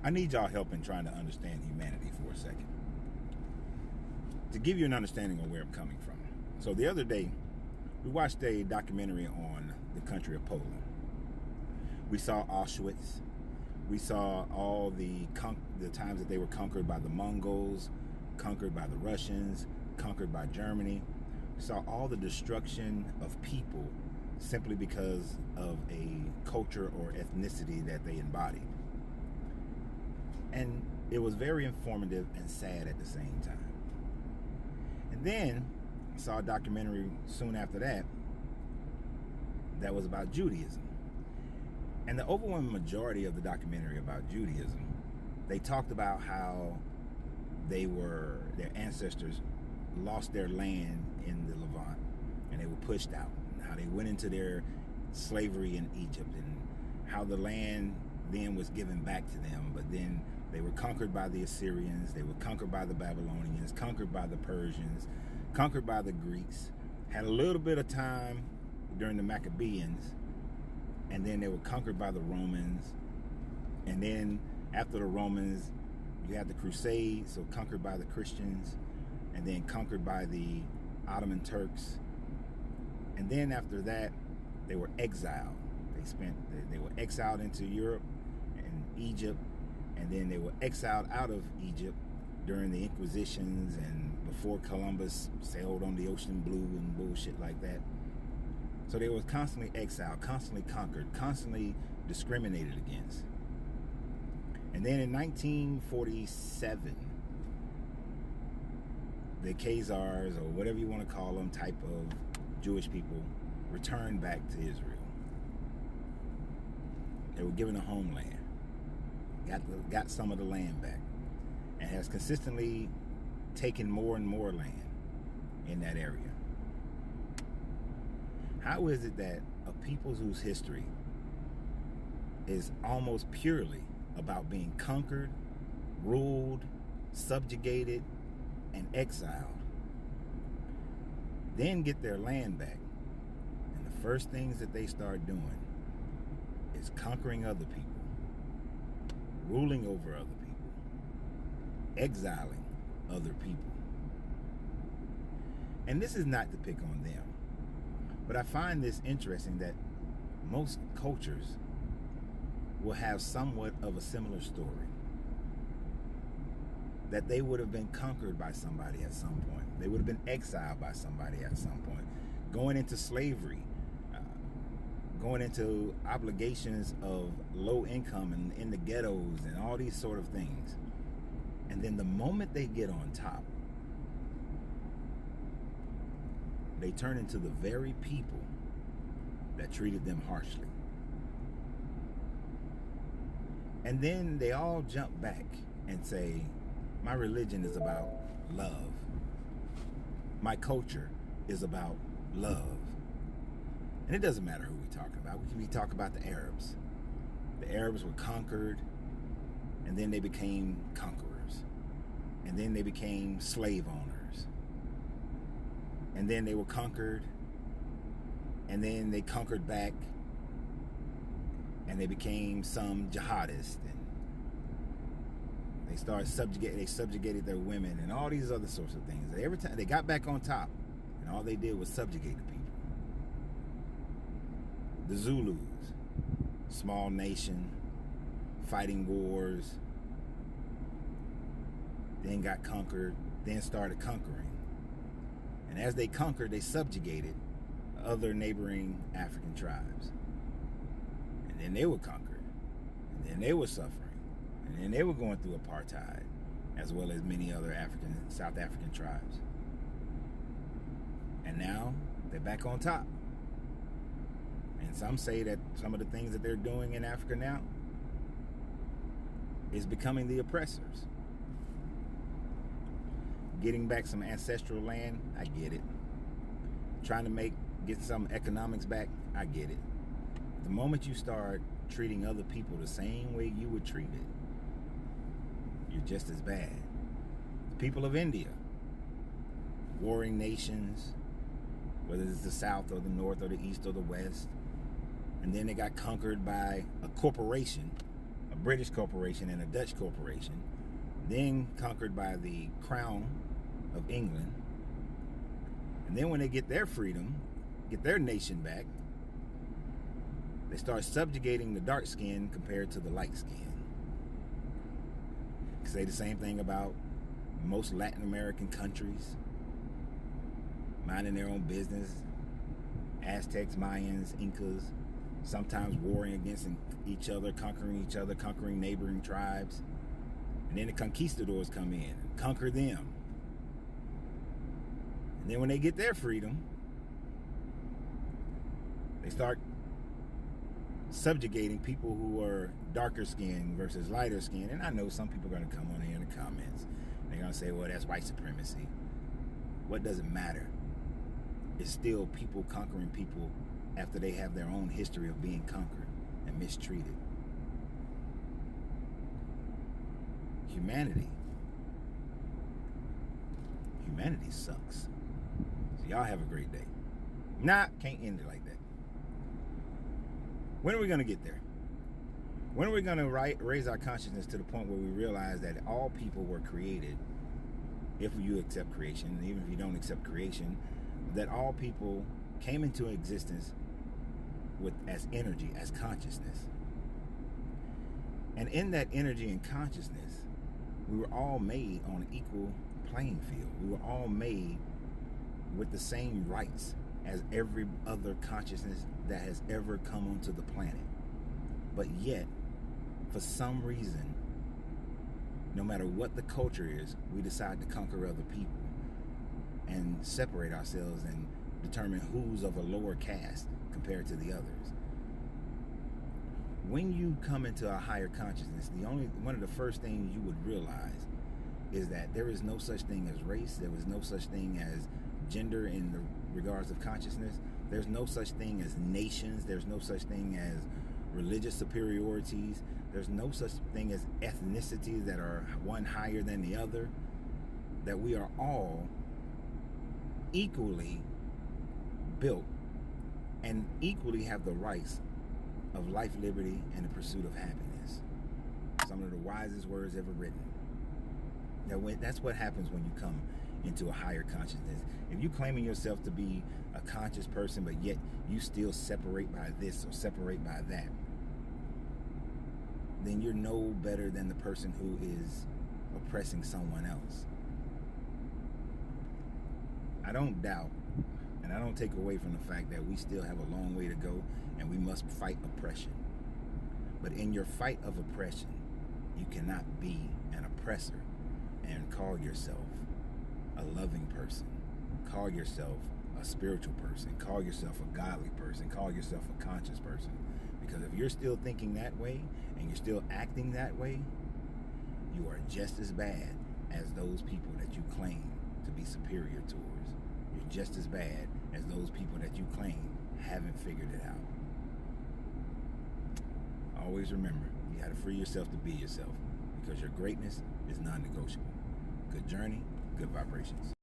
I need y'all help in trying to understand humanity for a second. To give you an understanding of where I'm coming from. So the other day, we watched a documentary on the country of Poland. We saw Auschwitz. We saw all the times that they were conquered by the Mongols, conquered by the Russians, conquered by Germany. We saw all the destruction of people simply because of a culture or ethnicity that they embodied. And it was very informative and sad at the same time. And then I saw a documentary soon after that was about Judaism. And the overwhelming majority of the documentary about Judaism, they talked about how their ancestors lost their land in the Levant and they were pushed out, and how they went into their slavery in Egypt, and how the land then was given back to them, but then they were conquered by the Assyrians, they were conquered by the Babylonians, conquered by the Persians, conquered by the Greeks, had a little bit of time during the Maccabees, and then they were conquered by the Romans. And then after the Romans, you had the Crusades, so conquered by the Christians, and then conquered by the Ottoman Turks. And then after that, they were exiled. They were exiled into Europe and Egypt, and then they were exiled out of Egypt during the Inquisitions and before Columbus sailed on the ocean blue and bullshit like that. So they were constantly exiled, constantly conquered, constantly discriminated against. And then in 1947, the Khazars, or whatever you want to call them, type of Jewish people, returned back to Israel. They were given a homeland, got some of the land back, and has consistently taken more and more land in that area. How is it that a people whose history is almost purely about being conquered, ruled, subjugated, and exiled, then get their land back, and the first things that they start doing is conquering other people, ruling over other people, exiling other people? And this is not to pick on them, but I find this interesting that most cultures will have somewhat of a similar story. That they would have been conquered by somebody at some point. They would have been exiled by somebody at some point. Going into slavery, going into obligations of low income and in the ghettos and all these sort of things. And then the moment they get on top, they turn into the very people that treated them harshly. And then they all jump back and say, my religion is about love. My culture is about love. And it doesn't matter who we're talking about. We can be talking about the Arabs. The Arabs were conquered, and then they became conquerors. And then they became slave owners. And then they were conquered, and then they conquered back, and they became some jihadists, and they subjugated their women and all these other sorts of things. Every time they got back on top, and all they did was subjugate the people. The Zulus, small nation, fighting wars, then got conquered, then started conquering. And as they conquered, they subjugated other neighboring African tribes. And then they were conquered. And then they were suffering. And then they were going through apartheid, as well as many other South African tribes. And now they're back on top. And some say that some of the things that they're doing in Africa now is becoming the oppressors. Getting back some ancestral land, I get it. Trying to get some economics back, I get it. The moment you start treating other people the same way you were treated, you're just as bad. The people of India, warring nations, whether it's the South or the North or the East or the West, and then they got conquered by a corporation, a British corporation and a Dutch corporation, then conquered by the Crown of England. And then when they get their freedom, get their nation back, they start subjugating the dark skin compared to the light skin. Say the same thing about most Latin American countries, minding their own business. Aztecs, Mayans, Incas, sometimes warring against each other, conquering neighboring tribes. And then the conquistadors come in and conquer them. And then when they get their freedom, they start subjugating people who are darker skin versus lighter skin. And I know some people are going to come on here in the comments. They're going to say, well, that's white supremacy. What does it matter? It's still people conquering people after they have their own history of being conquered and mistreated. Humanity sucks. So y'all have a great day. Nah, can't end it like that. When are we going to get there? When are we going to raise our consciousness to the point where we realize that all people were created, if you accept creation, and even if you don't accept creation, that all people came into existence as energy, as consciousness. And in that energy and consciousness, we were all made on an equal playing field. We were all made with the same rights as every other consciousness that has ever come onto the planet. But yet, for some reason, no matter what the culture is, we decide to conquer other people and separate ourselves and determine who's of a lower caste compared to the others. When you come into a higher consciousness, one of the first things you would realize is that there is no such thing as race. There is no such thing as gender in the regards of consciousness. There's no such thing as nations. There's no such thing as religious superiorities. There's no such thing as ethnicities that are one higher than the other. That we are all equally built and equally have the rights of life, liberty, and the pursuit of happiness. Some of the wisest words ever written. That's what happens when you come into a higher consciousness. If you claiming yourself to be a conscious person, but yet you still separate by this or separate by that, then you're no better than the person who is oppressing someone else. I don't doubt, and I don't take away from the fact that we still have a long way to go and we must fight oppression. But in your fight of oppression, you cannot be an oppressor and call yourself a loving person, call yourself a spiritual person, call yourself a godly person, call yourself a conscious person. Because if you're still thinking that way and you're still acting that way, you are just as bad as those people that you claim to be superior towards. You're just as bad as those people that you claim haven't figured it out. Always remember, you got to free yourself to be yourself, because your greatness is non-negotiable. Good journey, good vibrations.